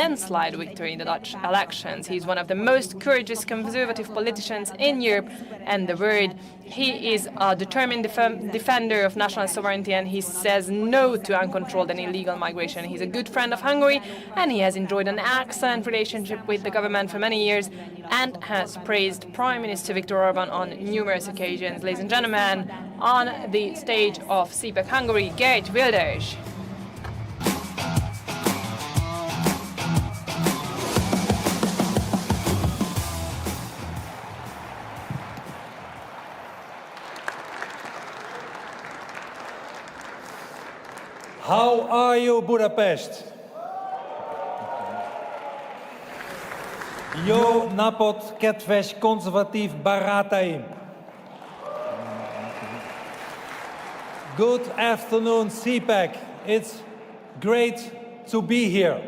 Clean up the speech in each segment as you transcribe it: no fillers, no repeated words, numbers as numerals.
landslide victory in the Dutch elections. He's one of the most courageous conservative politicians in Europe and the world. He is a determined defender of national sovereignty, and he says no to uncontrolled and illegal migration. He's a good friend of Hungary, and he has enjoyed an excellent relationship with the government for many years and has praised Prime Minister Viktor Orbán on numerous occasions. Ladies and gentlemen, on the stage of CPAC Hungary, Geert Wilders. How are you, Budapest? Jó napot, kedves konzervatív barátaim! Good afternoon, CPAC. It's great to be here.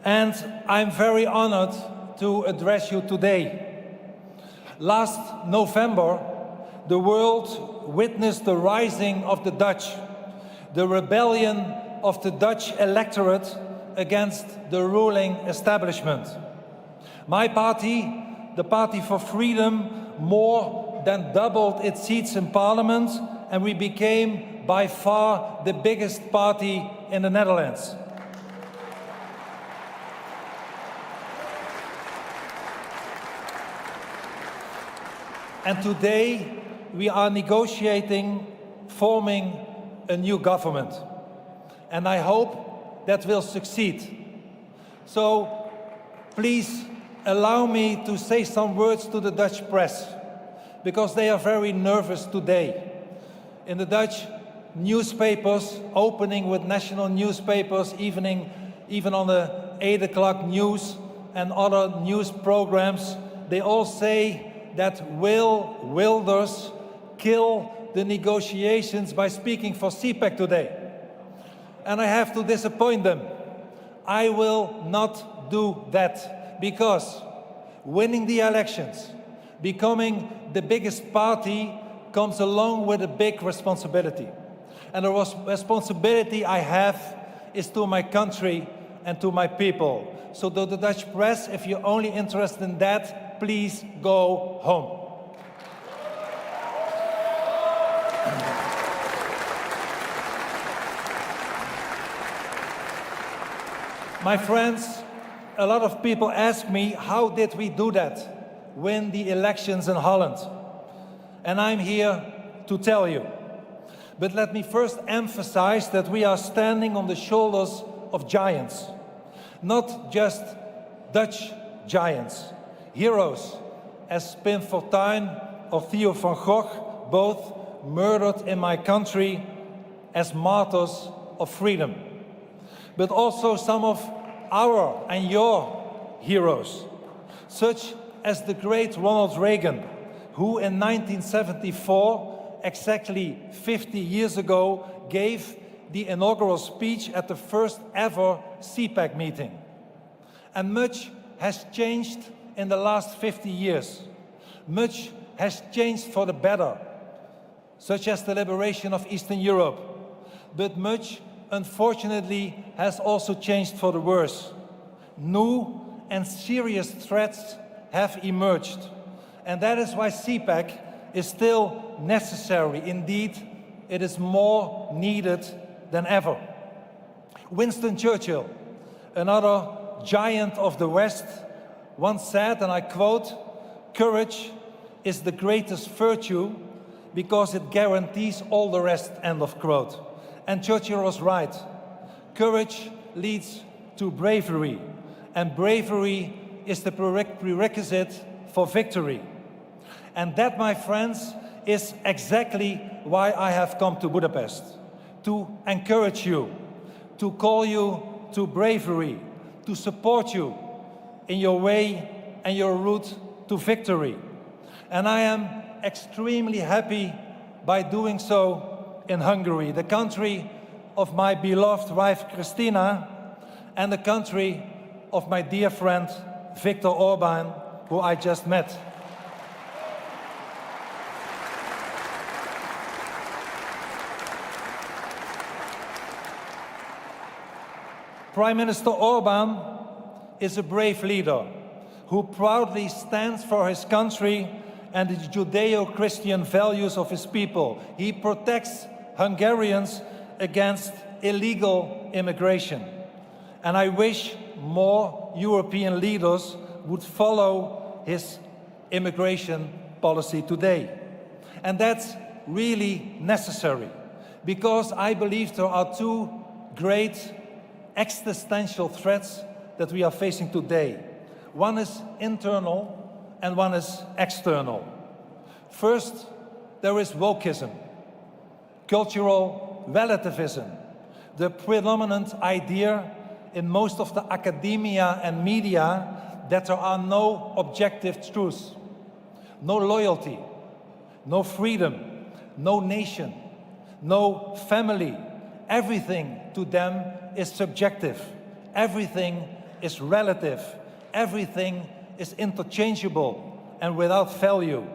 And I'm very honored to address you today. Last November, the world witnessed the rising of the Dutch, the rebellion of the Dutch electorate against the ruling establishment. My party, the Party for Freedom, more than doubled its seats in parliament, and we became by far the biggest party in the Netherlands. And today we are negotiating, forming a new government. And I hope that will succeed. So please allow me to say some words to the Dutch press, because they are very nervous today. In the Dutch newspapers, opening with national newspapers, even on the 8 o'clock news and other news programs, they all say that will Wilders kill the negotiations by speaking for CPAC today. And I have to disappoint them. I will not do that, because winning the elections, becoming the biggest party, comes along with a big responsibility. And the responsibility I have is to my country and to my people. So to the Dutch press, if you're only interested in that, please go home. My friends, a lot of people ask me, how did we do that? Win the elections in Holland? And I'm here to tell you. But let me first emphasize that we are standing on the shoulders of giants. Not just Dutch giants. Heroes as Pim Fortuyn or Theo van Gogh, both murdered in my country as martyrs of freedom. But also some of our and your heroes, such as the great Ronald Reagan, who in 1974, exactly 50 years ago, gave the inaugural speech at the first ever CPAC meeting. And much has changed in the last 50 years. Much has changed for the better, such as the liberation of Eastern Europe. But much, unfortunately, has also changed for the worse. New and serious threats have emerged. And that is why CPAC is still necessary. Indeed, it is more needed than ever. Winston Churchill, another giant of the West, once said, and I quote, "Courage is the greatest virtue because it guarantees all the rest," end of quote. And Churchill was right. Courage leads to bravery, and bravery is the prerequisite for victory. And that, my friends, is exactly why I have come to Budapest. To encourage you, to call you to bravery, to support you in your way and your route to victory. And I am extremely happy by doing so in Hungary, the country of my beloved wife Christina, and the country of my dear friend Viktor Orbán, who I just met. Prime Minister Orbán is a brave leader who proudly stands for his country and the Judeo-Christian values of his people. He protects Hungarians against illegal immigration. And I wish more European leaders would follow his immigration policy today. And that's really necessary, because I believe there are two great existential threats that we are facing today. One is internal and one is external. First, there is wokeism, cultural relativism, the predominant idea in most of the academia and media that there are no objective truths, no loyalty, no freedom, no nation, no family. Everything to them is subjective. Everything is relative. Everything is interchangeable and without value.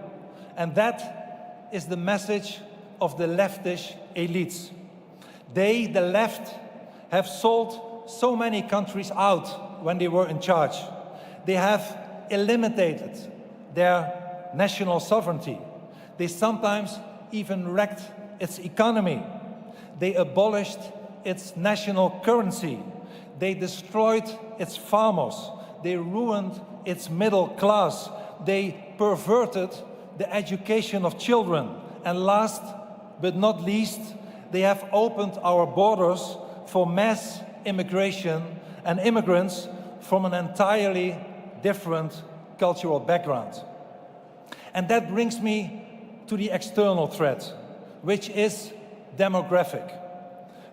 And that is the message of the leftish elites. They, the left, have sold so many countries out when they were in charge. They have eliminated their national sovereignty. They sometimes even wrecked its economy. They abolished its national currency. They destroyed its farmers. They ruined its middle class. They perverted the education of children. And last but not least, they have opened our borders for mass immigration and immigrants from an entirely different cultural background. And that brings me to the external threat, which is demographic.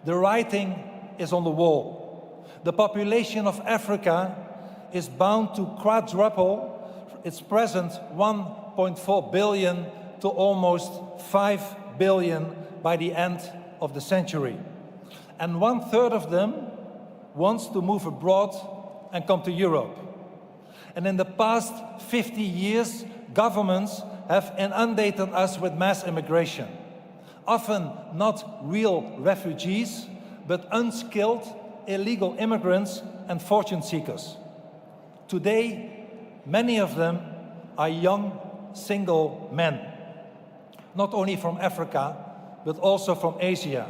The writing is on the wall. The population of Africa is bound to quadruple its present 1.4 billion to almost 5 billion by the end of the century. And 1/3 of them wants to move abroad and come to Europe. And in the past 50 years, governments have inundated us with mass immigration. Often not real refugees, but unskilled illegal immigrants and fortune seekers. Today, many of them are young, single men, not only from Africa, but also from Asia.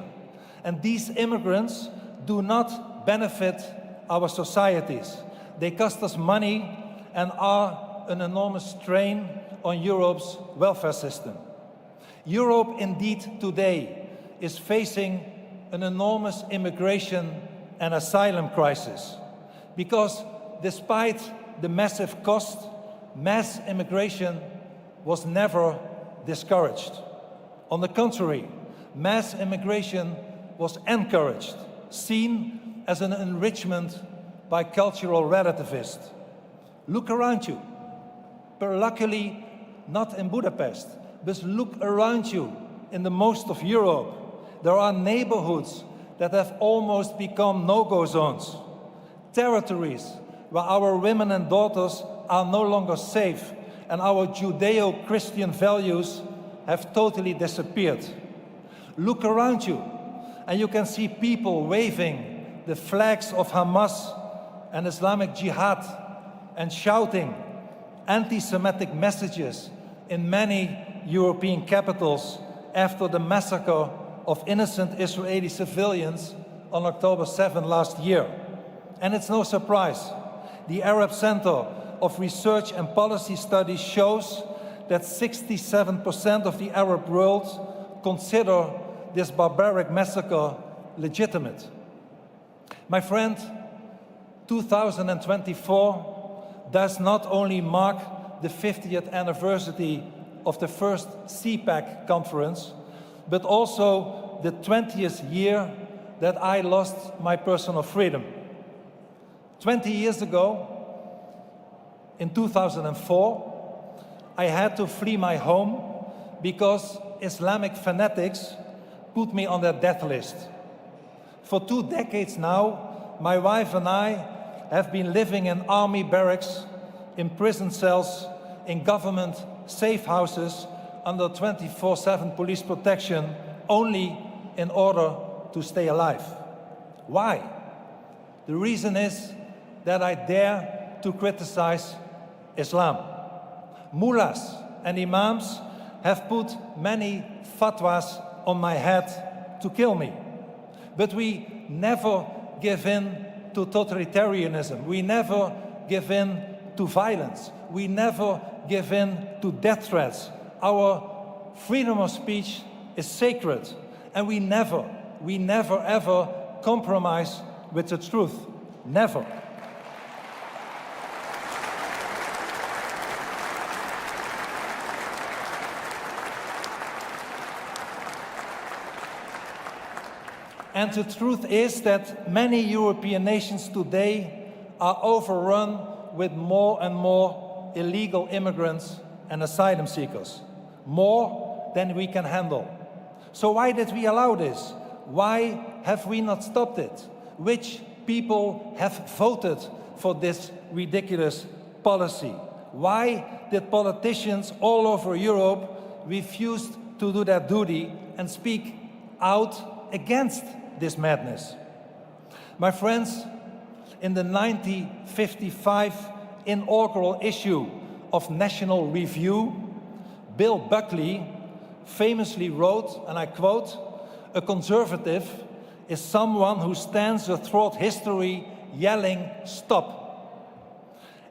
And these immigrants do not benefit our societies. They cost us money and are an enormous strain on Europe's welfare system. Europe indeed today is facing an enormous immigration and asylum crisis, because despite the massive cost, mass immigration was never discouraged. On the contrary, mass immigration was encouraged, seen as an enrichment by cultural relativists. Look around you. But luckily, not in Budapest, but look around you in the most of Europe. There are neighborhoods that have almost become no-go zones, territories where our women and daughters are no longer safe, and our Judeo-Christian values have totally disappeared. Look around you, and you can see people waving the flags of Hamas and Islamic Jihad and shouting anti-Semitic messages in many European capitals after the massacre of innocent Israeli civilians on October 7 last year. And it's no surprise. The Arab Center of Research and Policy Studies shows that 67% of the Arab world consider this barbaric massacre legitimate. My friend, 2024 does not only mark the 50th anniversary of the first CPAC conference, but also the 20th year that I lost my personal freedom. 20 years ago, in 2004, I had to flee my home because Islamic fanatics put me on their death list. For 2 decades now, my wife and I have been living in army barracks, in prison cells, in government safe houses, under 24/7 police protection, only in order to stay alive. Why? The reason is that I dare to criticize Islam. Mullahs and imams have put many fatwas on my head to kill me. But we never give in to totalitarianism. We never give in to violence. We never give in to death threats. Our freedom of speech is sacred, and we never ever compromise with the truth. Never. And the truth is that many European nations today are overrun with more and more illegal immigrants and asylum seekers, more than we can handle. So why did we allow this? Why have we not stopped it? Which people have voted for this ridiculous policy? Why did politicians all over Europe refuse to do their duty and speak out against this madness? My friends, in the 1955 inaugural issue of National Review, Bill Buckley famously wrote, and I quote, "A conservative is someone who stands throughout history yelling, 'Stop.'"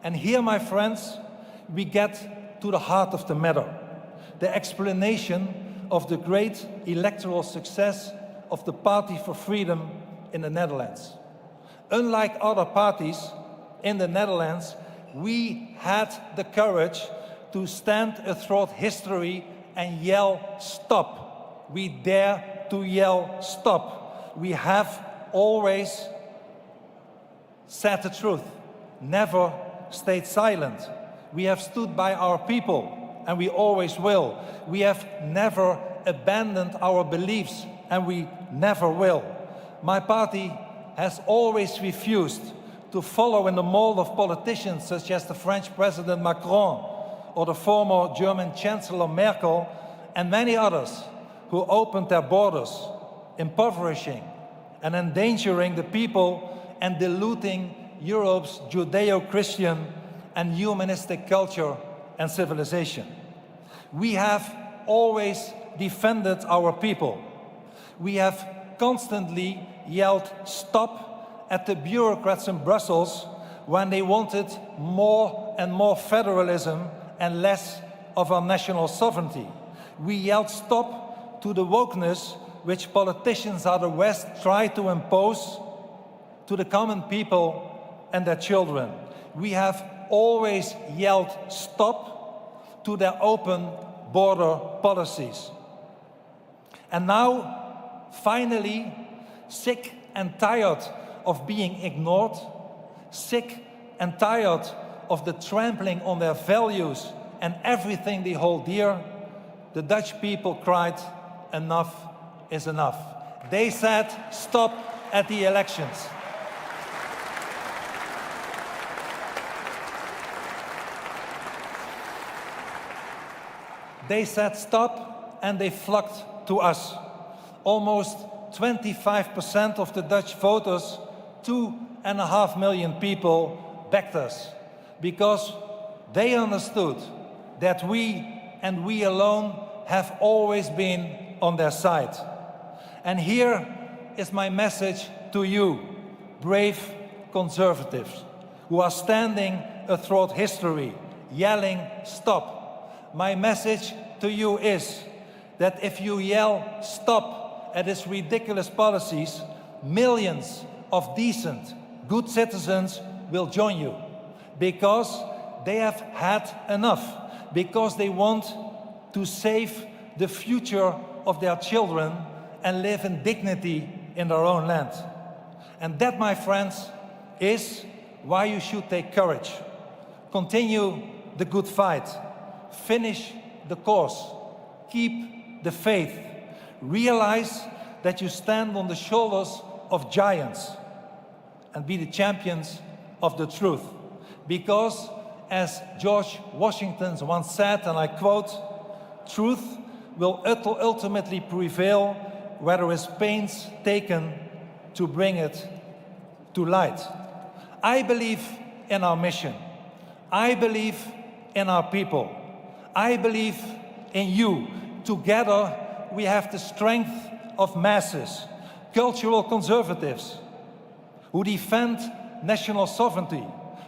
And here, my friends, we get to the heart of the matter, the explanation of the great electoral success of the Party for Freedom in the Netherlands. Unlike other parties in the Netherlands, we had the courage to stand throughout history and yell, "Stop." We dare to yell, "Stop." We have always said the truth, never stayed silent. We have stood by our people, and we always will. We have never abandoned our beliefs, and we never will. My party has always refused to follow in the mold of politicians such as the French President Macron or the former German Chancellor Merkel and many others who opened their borders, impoverishing and endangering the people and diluting Europe's Judeo-Christian and humanistic culture and civilization. We have always defended our people. We have constantly yelled "Stop" at the bureaucrats in Brussels when they wanted more and more federalism and less of our national sovereignty. We yelled "Stop" to the wokeness which politicians out of the West try to impose to the common people and their children. We have always yelled "Stop" to their open border policies. And now, finally, sick and tired of being ignored, sick and tired of the trampling on their values and everything they hold dear, the Dutch people cried, "Enough is enough." They said "Stop" at the elections. They said "Stop" and they flocked to us. Almost 25% of the Dutch voters, 2.5 million people, backed us because they understood that we and we alone have always been on their side. And here is my message to you, brave conservatives who are standing throughout history, yelling "Stop." My message to you is that if you yell "Stop" at its ridiculous policies, millions of decent, good citizens will join you because they have had enough, because they want to save the future of their children and live in dignity in their own land. And that, my friends, is why you should take courage. Continue the good fight. Finish the course. Keep the faith. Realize that you stand on the shoulders of giants and be the champions of the truth. Because, as George Washington once said, and I quote, "Truth will ultimately prevail where there is pains taken to bring it to light." I believe in our mission. I believe in our people. I believe in you. Together, we have the strength of masses, cultural conservatives, who defend national sovereignty,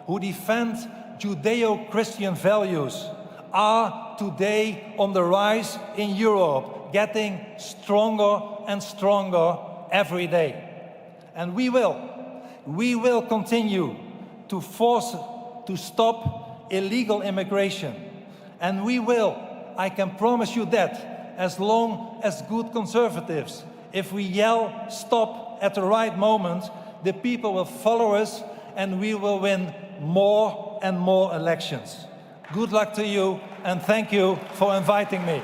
who defend Judeo-Christian values, are today on the rise in Europe, getting stronger and stronger every day. And we will continue to force to stop illegal immigration. And we will, I can promise you that, as long as good conservatives, if we yell stop at the right moment, the people will follow us and we will win more and more elections. Good luck to you and thank you for inviting me.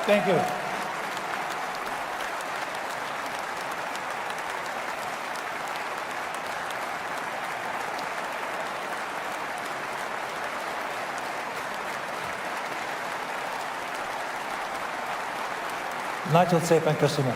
Thank you. Nagyon szépen köszönöm.